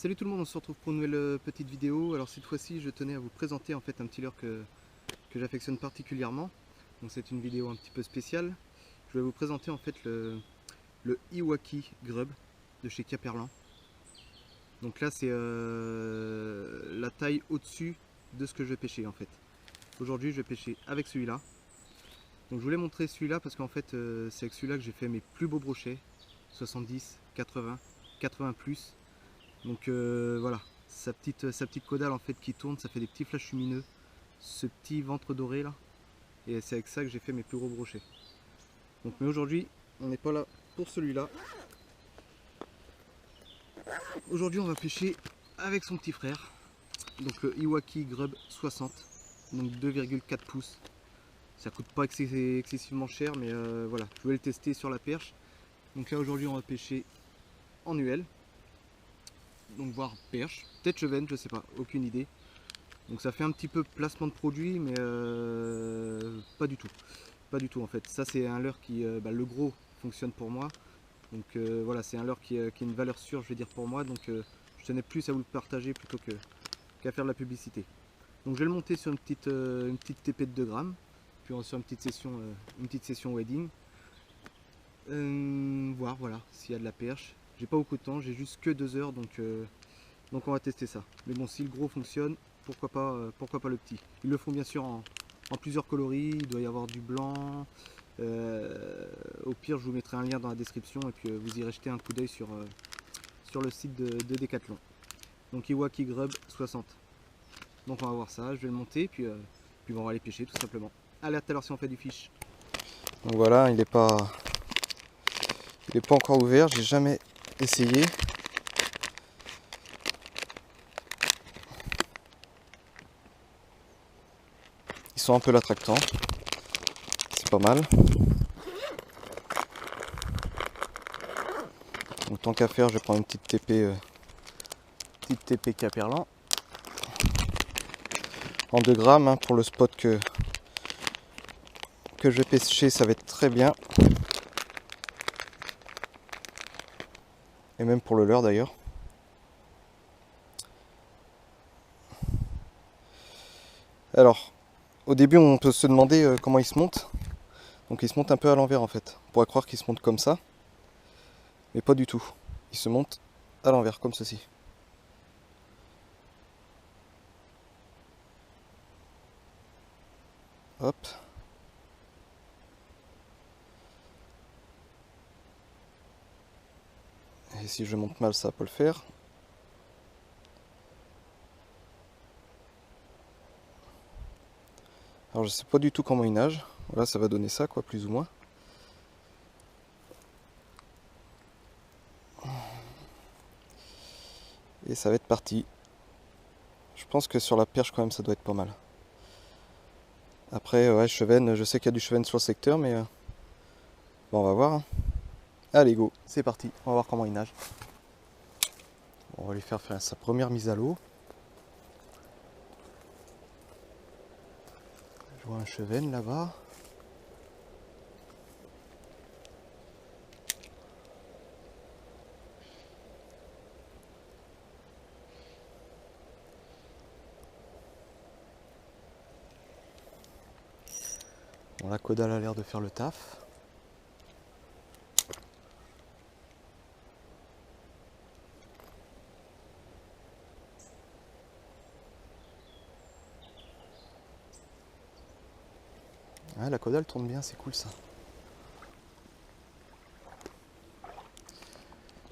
Salut tout le monde, on se retrouve pour une nouvelle petite vidéo. Alors cette fois-ci je tenais à vous présenter en fait un petit leurre que j'affectionne particulièrement. Donc c'est une vidéo un petit peu spéciale. Je vais vous présenter en fait le Iwaki Grub de chez Caperlan. Donc là c'est la taille au-dessus de ce que je vais pêcher en fait. Aujourd'hui je vais pêcher avec celui-là. Donc je voulais montrer celui-là parce qu'en fait c'est avec celui-là que j'ai fait mes plus beaux brochets. 70, 80, 80 plus. Donc voilà, sa petite caudale en fait qui tourne, ça fait des petits flashs lumineux, ce petit ventre doré là, et c'est avec ça que j'ai fait mes plus gros brochets. Donc mais aujourd'hui, on n'est pas là pour celui-là. Aujourd'hui on va pêcher avec son petit frère, donc le Iwaki Grub 60, donc 2,4 pouces. Ça coûte pas excessivement cher, mais voilà, je vais le tester sur la perche. Donc là aujourd'hui on va pêcher en UL. Donc voir perche, peut-être chevenne, je sais pas, aucune idée. Donc ça fait un petit peu placement de produit, mais pas du tout. Pas du tout en fait. Ça c'est un leurre qui, le gros fonctionne pour moi. Donc voilà, c'est un leurre qui a une valeur sûre, je vais dire pour moi. Donc je tenais plus à vous le partager plutôt qu'à faire de la publicité. Donc je vais le monter sur une petite TP de 2 grammes, puis on va sur une petite session wedding. Voir voilà s'il y a de la perche. J'ai pas beaucoup de temps, j'ai juste que 2 heures, donc on va tester ça. Mais bon, si le gros fonctionne, pourquoi pas le petit. Ils le font bien sûr en plusieurs coloris, il doit y avoir du blanc. Au pire, je vous mettrai un lien dans la description et puis vous irez jeter un coup d'œil sur le site de Decathlon. Donc Iwaki Grub 60. Donc on va voir ça, je vais le monter puis on va aller pêcher tout simplement. Allez, à tout à l'heure si on fait du fish. Donc voilà, il est pas encore ouvert, j'ai jamais essayé. Ils sont un peu l'attractant, c'est pas mal. Donc tant qu'à faire, je vais prendre une petite TP Caperlan en 2 grammes hein, pour le spot que je vais pêcher, ça va être très bien. Et même pour le leurre d'ailleurs. Alors, au début on peut se demander comment il se monte. Donc il se monte un peu à l'envers en fait. On pourrait croire qu'il se monte comme ça. Mais pas du tout. Il se monte à l'envers, comme ceci. Hop. Et si je monte mal, ça peut le faire. Alors je sais pas du tout comment il nage. Voilà, ça va donner ça, quoi, plus ou moins. Et ça va être parti. Je pense que sur la perche, quand même, ça doit être pas mal. Après, ouais, chevenne, je sais qu'il y a du chevenne sur le secteur, mais bon, on va voir. Hein. Allez, go, c'est parti. On va voir comment il nage. On va lui faire sa première mise à l'eau. Je vois un chevenne là-bas. Bon, la caudale a l'air de faire le taf. Ah, la caudale tourne bien, c'est cool ça.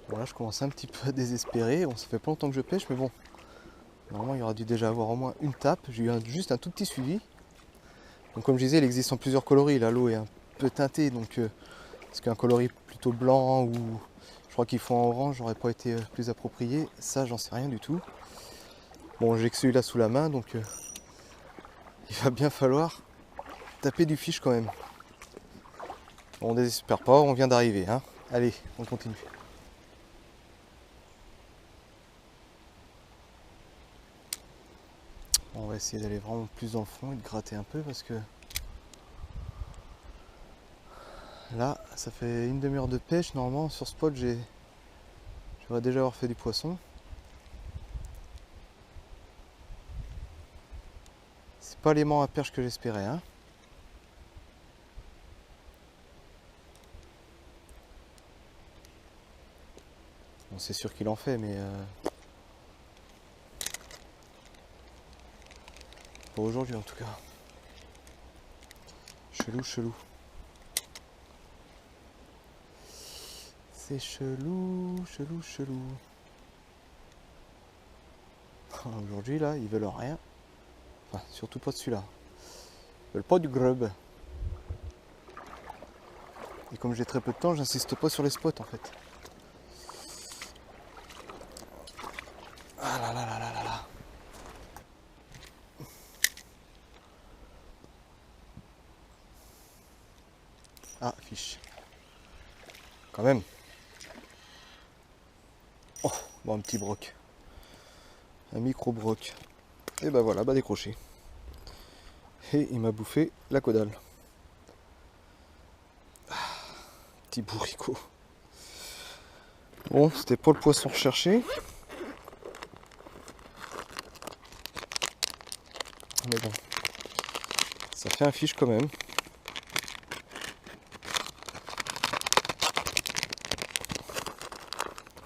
Bon, là je commence un petit peu à désespérer. Bon, ça fait pas longtemps que je pêche, mais bon. Normalement, il y aura dû déjà avoir au moins une tape. J'ai eu juste un tout petit suivi. Donc comme je disais, il existe en plusieurs coloris. Là, l'eau est un peu teintée, donc est-ce qu'un coloris plutôt blanc ou je crois qu'ils font en orange n'aurait pas été plus approprié. Ça, j'en sais rien du tout. Bon, j'ai que celui-là sous la main, donc il va bien falloir taper du fiche quand même. Bon, on désespère pas, on vient d'arriver. Hein. Allez, on continue. On va essayer d'aller vraiment plus dans le fond et de gratter un peu parce que là, ça fait une demi-heure de pêche. Normalement, sur ce spot, j'aurais déjà avoir fait du poisson. pas l'aimant à perche que j'espérais, hein. Bon, c'est sûr qu'il en fait, mais pas aujourd'hui en tout cas. Chelou, chelou. C'est chelou, chelou, chelou. Aujourd'hui là, ils veulent rien. Enfin, surtout pas de celui-là. Ils veulent pas du grub. Et comme j'ai très peu de temps, j'insiste pas sur les spots en fait. Ah là là là là là là. Ah, fiche. Quand même. Oh, bon, un petit broc. Un micro broc. Et bah voilà, bah décroché. Et il m'a bouffé la caudale. Ah, petit bourricot. Bon, c'était pas le poisson recherché. Mais bon, ça fait un fiche quand même.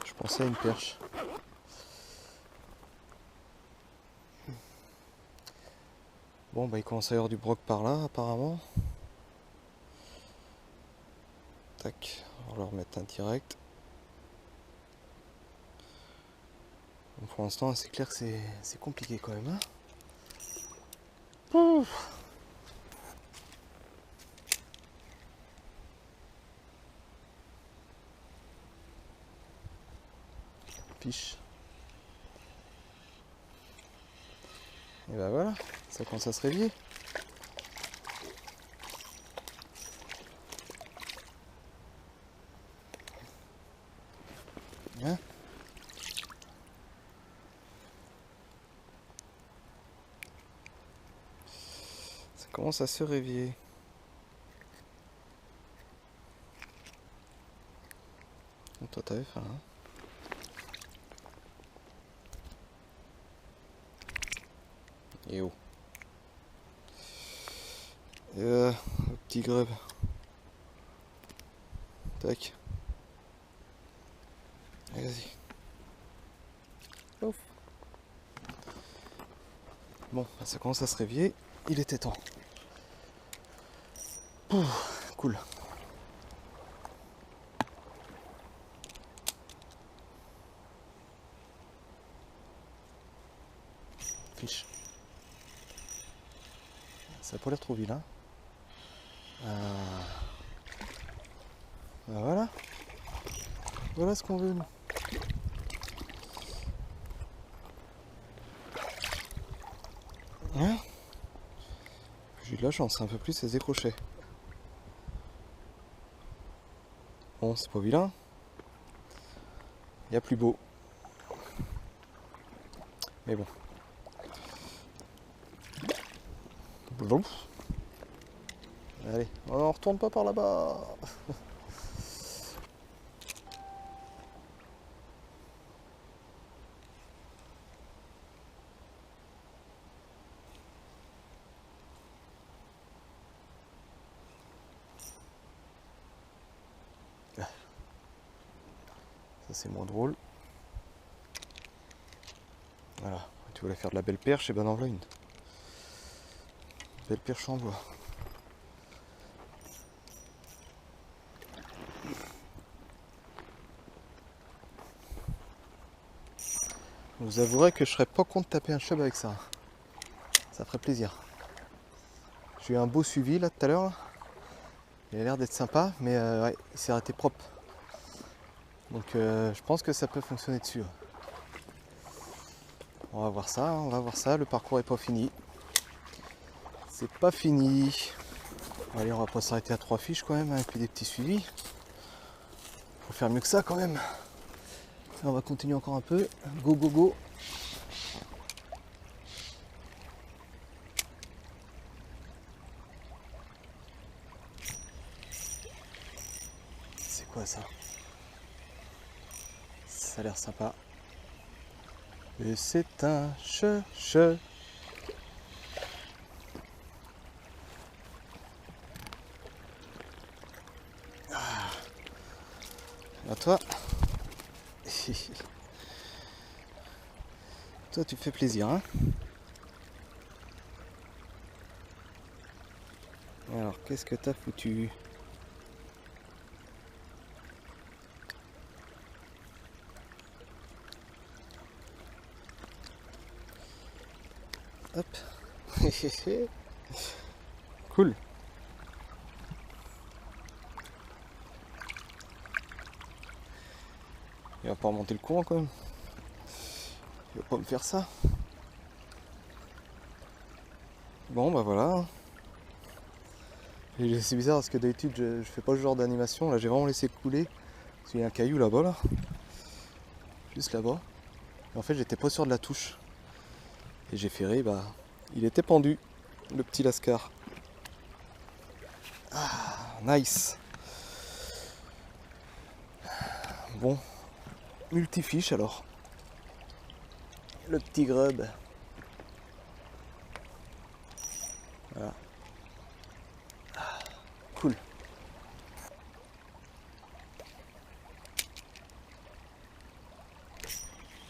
Je pensais à une perche. Bon, bah il commence à y avoir du broc par là apparemment. Tac, on va leur remettre un direct. Donc pour l'instant, c'est clair que c'est compliqué quand même, hein. Ouf. Fiche. Et ben voilà, ça commence à se réveiller. Hein? Ça commence à se réveiller. Bon, toi t'avais faim, hein? Et oh. Le petit grub. Tac. Allez, vas-y. Ouf. Bon, bah, ça commence à se réveiller. Il était temps. Pouf, cool. Fiche. Ça a pas l'air trop vilain. Bah voilà. Voilà ce qu'on veut, nous. Hein? J'ai eu de la chance, un peu plus, ça se décrochait. Bon, c'est pas vilain. Il y a plus beau. Mais bon. Blouf. Allez, on retourne pas par là-bas. Ça c'est moins drôle. Voilà, tu voulais faire de la belle perche, et ben en voilà une. Belle perche en bois. Je vous avouerai que je serais pas contre taper un chub avec ça. Ça ferait plaisir. J'ai eu un beau suivi là tout à l'heure. Il a l'air d'être sympa, mais ouais, il s'est arrêté propre. Donc je pense que ça peut fonctionner dessus. On va voir ça, on va voir ça. Le parcours est pas fini. C'est pas fini. Allez, on va pas s'arrêter à 3 fiches quand même, hein, et puis des petits suivis. Faut faire mieux que ça quand même. On va continuer encore un peu. Go, go, go. C'est quoi ça? Ça a l'air sympa. Et c'est un che. toi. Toi, tu me fais plaisir, hein. Alors, qu'est-ce que t'as foutu? Hop. Cool. Il va pas remonter le courant quand même. Il va pas me faire ça. Bon bah voilà. Et c'est bizarre parce que d'habitude je fais pas ce genre d'animation. Là j'ai vraiment laissé couler. Parce qu'il y a un caillou là-bas là. Juste là-bas. Et en fait j'étais pas sûr de la touche. Et j'ai ferré, bah il était pendu. Le petit lascar. Ah nice. Bon. Multifiche alors. Le petit grub. Voilà. Ah, cool.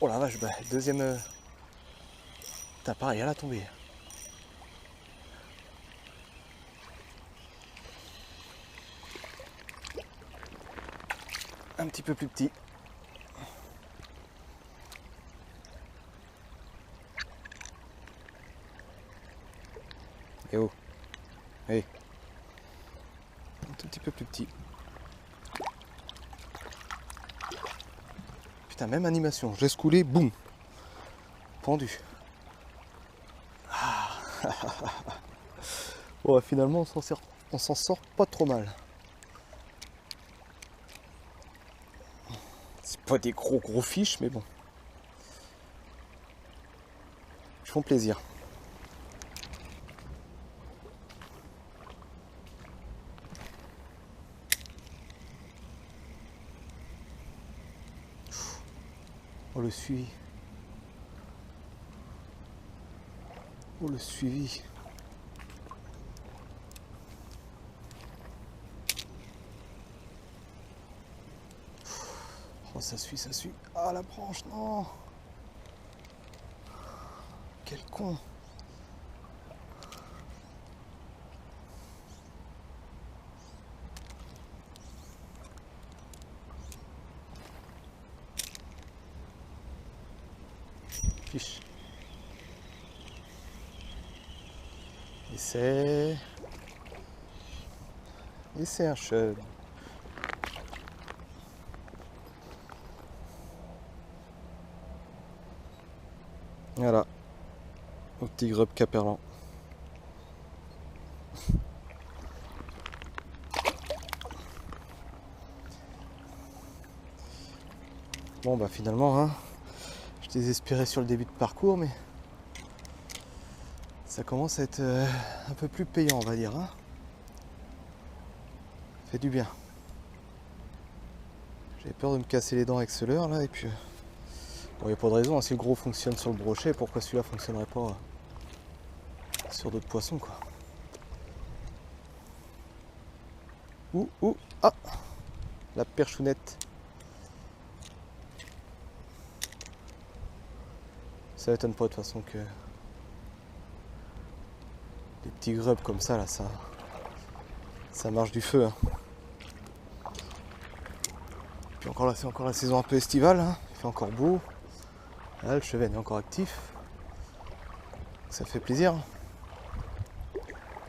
Oh la vache, bah, deuxième... T'as pareil, elle a tombé. Un petit peu plus petit. Et oh. Hey. Un tout petit peu plus petit. Putain, même animation. Je laisse couler, boum. Pendu. Ah. Oh, finalement, on s'en sort pas trop mal. C'est pas des gros fiches, mais bon. Ils font plaisir. Oh le suivi. Oh le suivi. Oh ça suit, ça suit. Ah la branche, non. Quel con. Fiche. Et c'est un cheveu. Voilà. Au petit grub caperlan. Bon bah finalement hein, je désespérais sur le début de parcours mais ça commence à être un peu plus payant on va dire hein. Fait du bien. J'avais peur de me casser les dents avec ce leurre là et puis bon, il n'y a pas de raison, hein, si le gros fonctionne sur le brochet, pourquoi celui-là fonctionnerait pas sur d'autres poissons quoi. Ouh, ah, la perchounette. Ça m'étonne pas de toute façon que les petits grubs comme ça là, ça marche du feu. Hein. Puis encore là, c'est encore la saison un peu estivale, hein. Il fait encore beau. Là, le chevenne est encore actif. Ça fait plaisir.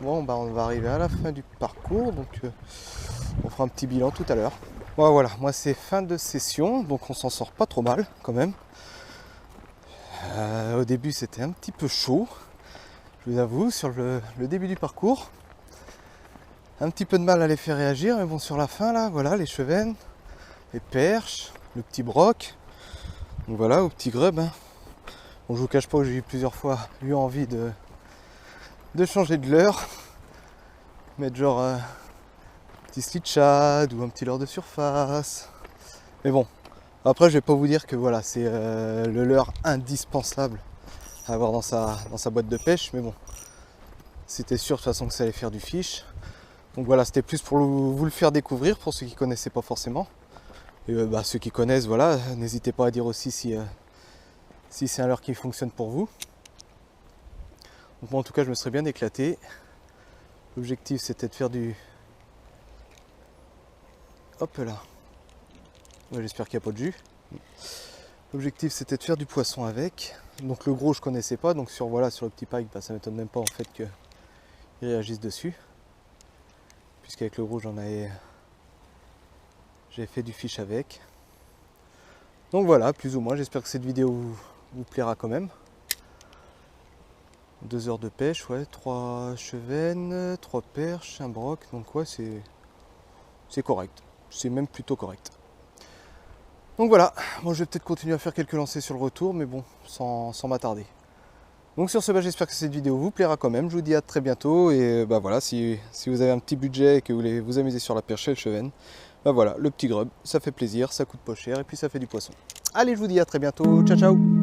Bon, bah on va arriver à la fin du parcours, donc on fera un petit bilan tout à l'heure. Bon, voilà, moi c'est fin de session, donc on s'en sort pas trop mal quand même. Au début c'était un petit peu chaud, je vous avoue, sur le début du parcours. Un petit peu de mal à les faire réagir, mais bon sur la fin là, voilà, les chevennes, les perches, le petit broc. Donc voilà, au petit grub. Hein. Bon, je vous cache pas que j'ai eu plusieurs fois eu envie de changer de leurre. Mettre genre un petit slit shad ou un petit leurre de surface. Mais bon, après je vais pas vous dire que voilà, c'est le leurre indispensable à avoir dans sa boîte de pêche. Mais bon, c'était sûr de toute façon que ça allait faire du fiche. Donc voilà, c'était plus pour vous le faire découvrir pour ceux qui connaissaient pas forcément. Et ceux qui connaissent, voilà, n'hésitez pas à dire aussi si c'est un leurre qui fonctionne pour vous. Donc moi en tout cas je me serais bien éclaté. L'objectif c'était de faire du... Hop là. Ouais, j'espère qu'il n'y a pas de jus. L'objectif c'était de faire du poisson avec. Donc le gros je connaissais pas, donc sur le petit pike, ça m'étonne même pas en fait qu'il réagisse dessus. Puisqu'avec le gros j'avais fait du fish avec. Donc voilà, plus ou moins, j'espère que cette vidéo vous plaira quand même. 2 heures de pêche, ouais, 3 chevennes, 3 perches, un broc, donc ouais c'est correct. C'est même plutôt correct. Donc voilà, moi je vais peut-être continuer à faire quelques lancers sur le retour, mais bon, sans m'attarder. Donc sur ce, j'espère que cette vidéo vous plaira quand même. Je vous dis à très bientôt. Et voilà, si vous avez un petit budget et que vous voulez vous amuser sur la perche et le chevenne, voilà, le petit grub, ça fait plaisir, ça coûte pas cher et puis ça fait du poisson. Allez, je vous dis à très bientôt. Ciao, ciao!